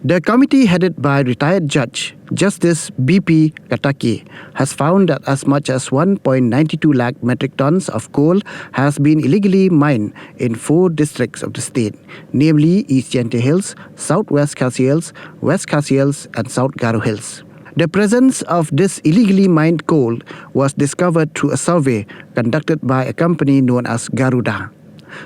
The committee headed by retired Judge Justice B.P. Kataki has found that as much as 1.92 lakh metric tons of coal has been illegally mined in 4 districts of the state, namely East Yente Hills, Southwest Khasi Hills, West Khasi Hills, and South Garo Hills. The presence of this illegally mined coal was discovered through a survey conducted by a company known as Garuda.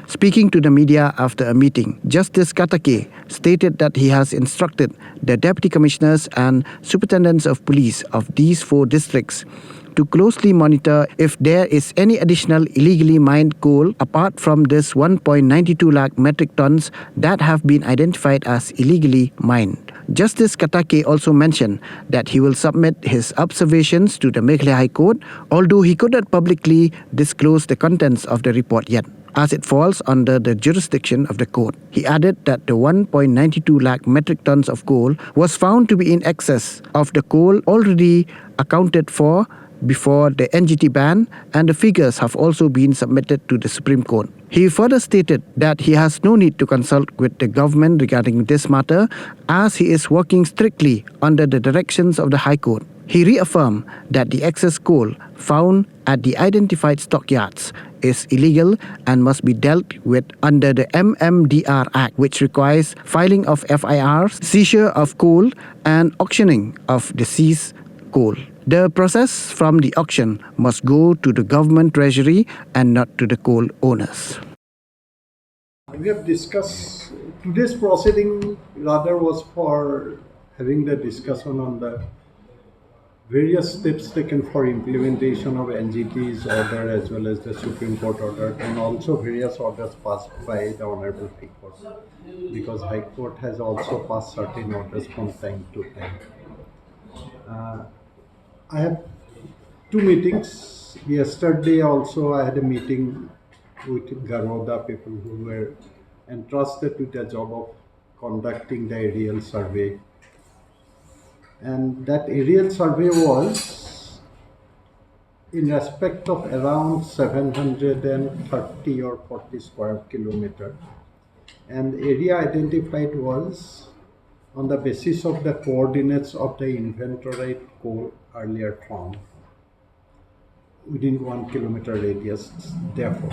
Speaking to the media after a meeting, Justice Katake stated that he has instructed the deputy commissioners and superintendents of police of these 4 districts to closely monitor if there is any additional illegally mined coal apart from this 1.92 lakh metric tons that have been identified as illegally mined. Justice Katake also mentioned that he will submit his observations to the Meghalaya High Court, although he could not publicly disclose the contents of the report yet, as it falls under the jurisdiction of the court. He added that the 1.92 lakh metric tons of coal was found to be in excess of the coal already accounted for before the NGT ban, and the figures have also been submitted to the Supreme Court. He further stated that he has no need to consult with the government regarding this matter, as he is working strictly under the directions of the High Court. He reaffirmed that the excess coal found at the identified stockyards is illegal and must be dealt with under the MMDR Act, which requires filing of FIRs, seizure of coal, and auctioning of the seized coal. The process from the auction must go to the government treasury and not to the coal owners. We have discussed, today's proceeding rather was for having the discussion on the various steps taken for implementation of NGT's order as well as the Supreme Court order, and also various orders passed by the Honorable High Court, because High Court has also passed certain orders from time to time. I have 2 meetings. Yesterday also I had a meeting with Garuda people who were entrusted with the job of conducting the aerial survey. And that aerial survey was in respect of around 730 or 40 square kilometer. And the area identified was on the basis of the coordinates of the inventoried coal earlier found within 1 kilometer radius, therefore,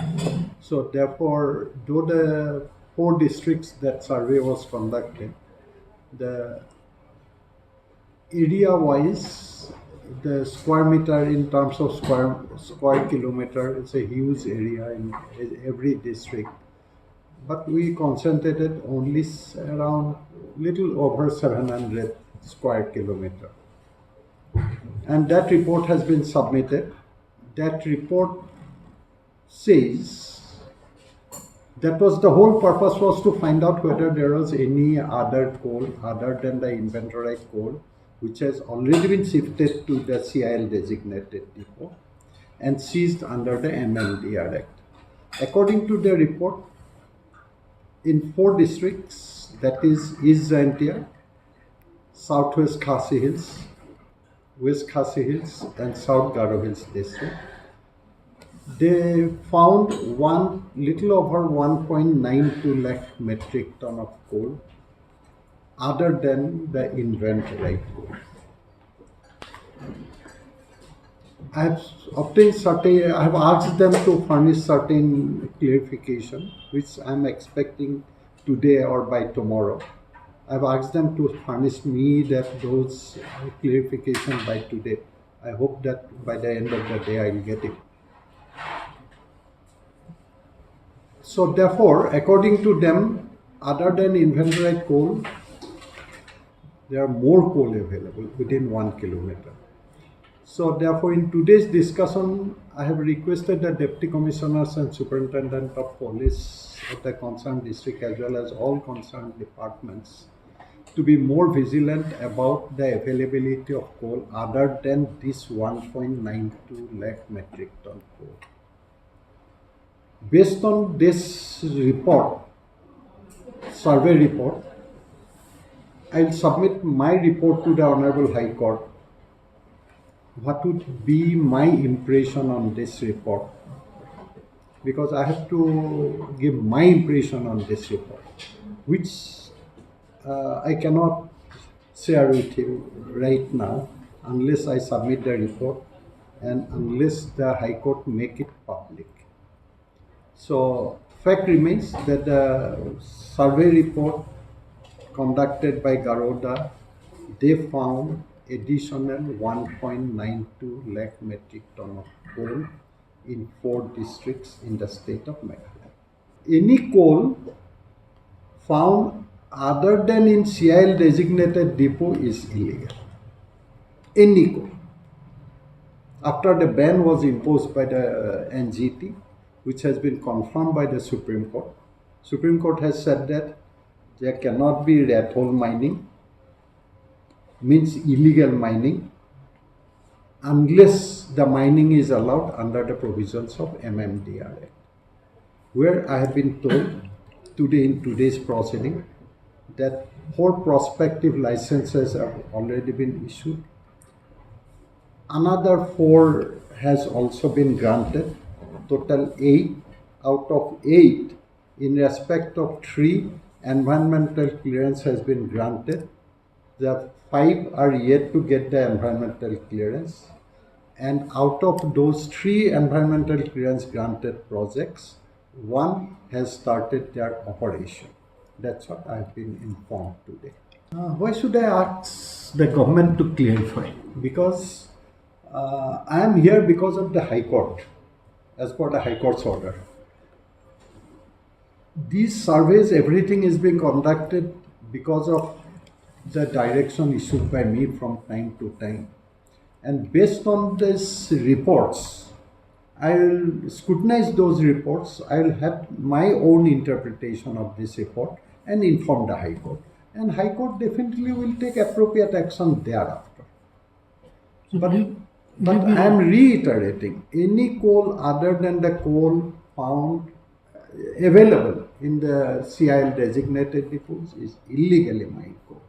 though the 4 districts that survey was conducted, the area wise, the square meter in terms of square kilometer, it's a huge area in every district, but we concentrated only around little over 700 square kilometer, and that report has been submitted. That report says that was the whole purpose, was to find out whether there was any other coal other than the inventoried coal which has already been shifted to the CIL designated depot and seized under the MMDR Act. According to the report, in 4 districts, that is East Jaintia, Southwest Khasi Hills, West Khasi Hills, and South Garo Hills district, they found little over 1.92 lakh metric ton of coal other than the inventoried coal. I have asked them to furnish certain clarification, which I am expecting today or by tomorrow. I have asked them to furnish me those clarification by today. I hope that by the end of the day I will get it. So therefore, according to them, other than inventoried coal, there are more coal available within 1 kilometer. So therefore, in today's discussion, I have requested the Deputy Commissioners and Superintendent of Police of the concerned district as well as all concerned departments to be more vigilant about the availability of coal other than this 1.92 lakh metric ton coal. Based on this report, survey report, I will submit my report to the Honorable High Court. What would be my impression on this report? Because I have to give my impression on this report, which I cannot share with you right now unless I submit the report and unless the High Court make it public. So fact remains that the survey report conducted by Garoda, they found additional 1.92 lakh metric ton of coal in 4 districts in the state of Meghalaya. Any coal found other than in CIL designated depot is illegal. Any coal. After the ban was imposed by the NGT, which has been confirmed by the Supreme Court, Supreme Court has said that there cannot be rat hole mining, means illegal mining, unless the mining is allowed under the provisions of MMDR Act. Where I have been told today in today's proceeding that 4 prospective licenses have already been issued. Another 4 has also been granted, total 8. Out of 8, in respect of 3, environmental clearance has been granted. The 5 are yet to get the environmental clearance. And out of those 3 environmental clearance granted projects, 1 has started their operation. That's what I've been informed today. Why should I ask the government to clarify? Because I am here because of the High Court, as per the High Court's order. These surveys, everything is being conducted because of the direction issued by me from time to time. And based on these reports, I will scrutinize those reports. I will have my own interpretation of this report and inform the High Court. And High Court definitely will take appropriate action thereafter. But I am reiterating, any coal other than the coal found available in the CIL designated depots is illegally mined coal.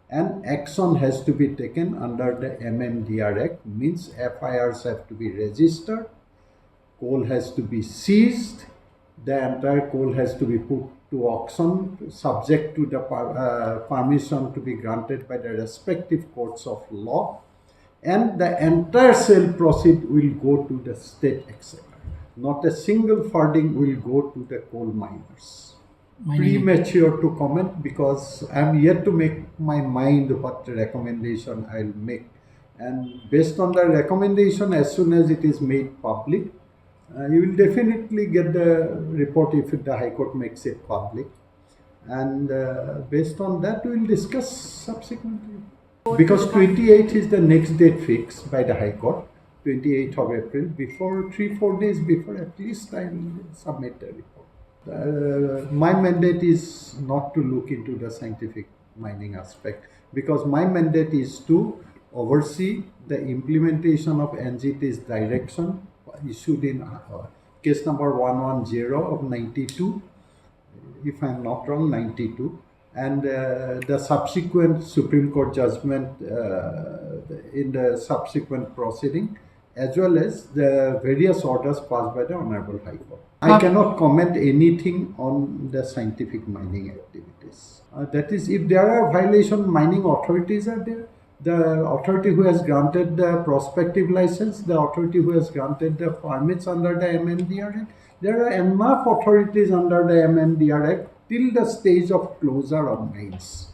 And action has to be taken under the MMDR Act, means FIRs have to be registered, coal has to be seized, the entire coal has to be put to auction, subject to the permission to be granted by the respective courts of law, and the entire sale proceed will go to the state exchequer. Not a single farthing will go to the coal miners. Premature to comment because I am yet to make my mind what recommendation I will make. And based on the recommendation, as soon as it is made public, you will definitely get the report if the High Court makes it public. And based on that, we will discuss subsequently. Because 28th is the next date fixed by the High Court, 28th of April. Before 3-4 days before, at least I will submit the report. My mandate is not to look into the scientific mining aspect, because my mandate is to oversee the implementation of NGT's direction issued in case number 110 of 92, if I am not wrong, 92. And the subsequent Supreme Court judgment in the subsequent proceeding, as well as the various orders passed by the Honorable High Court. I cannot comment anything on the scientific mining activities. That is, if there are violation, mining authorities are there. The authority who has granted the prospective license, the authority who has granted the permits under the MMDR Act. There are enough authorities under the MMDR Act till the stage of closure of mines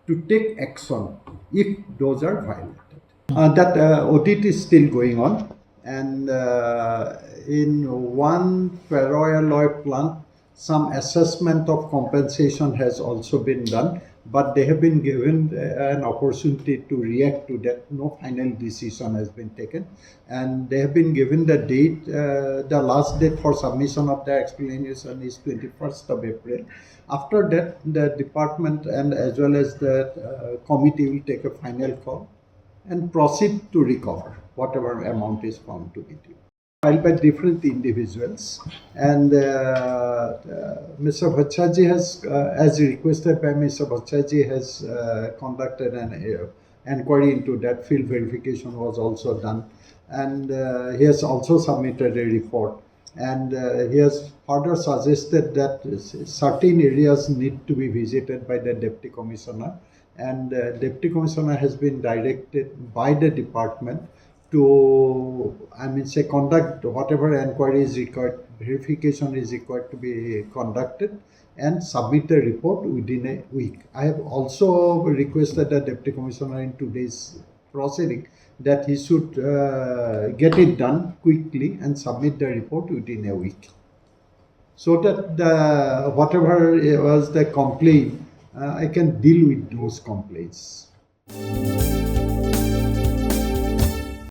to take action if those are violated. That audit is still going on, and in one ferroalloy plant, some assessment of compensation has also been done, but they have been given an opportunity to react to that. No final decision has been taken, and they have been given the date, the last date for submission of the explanation is 21st of April. After that, the department and as well as the committee will take a final call and proceed to recover whatever amount is found to be due. Filed by different individuals, and Mr. Bhattacharjee has, as requested by Mr. Bhattacharjee, has conducted an inquiry into that. Field verification was also done, and he has also submitted a report, and he has further suggested that certain areas need to be visited by the Deputy Commissioner, and deputy commissioner has been directed by the department to, I mean, say, conduct whatever inquiry is required, verification is required to be conducted, and submit the report within a week. I have also requested the deputy commissioner in today's proceeding that he should get it done quickly and submit the report within a week, so that the whatever was the complaint, I can deal with those complaints.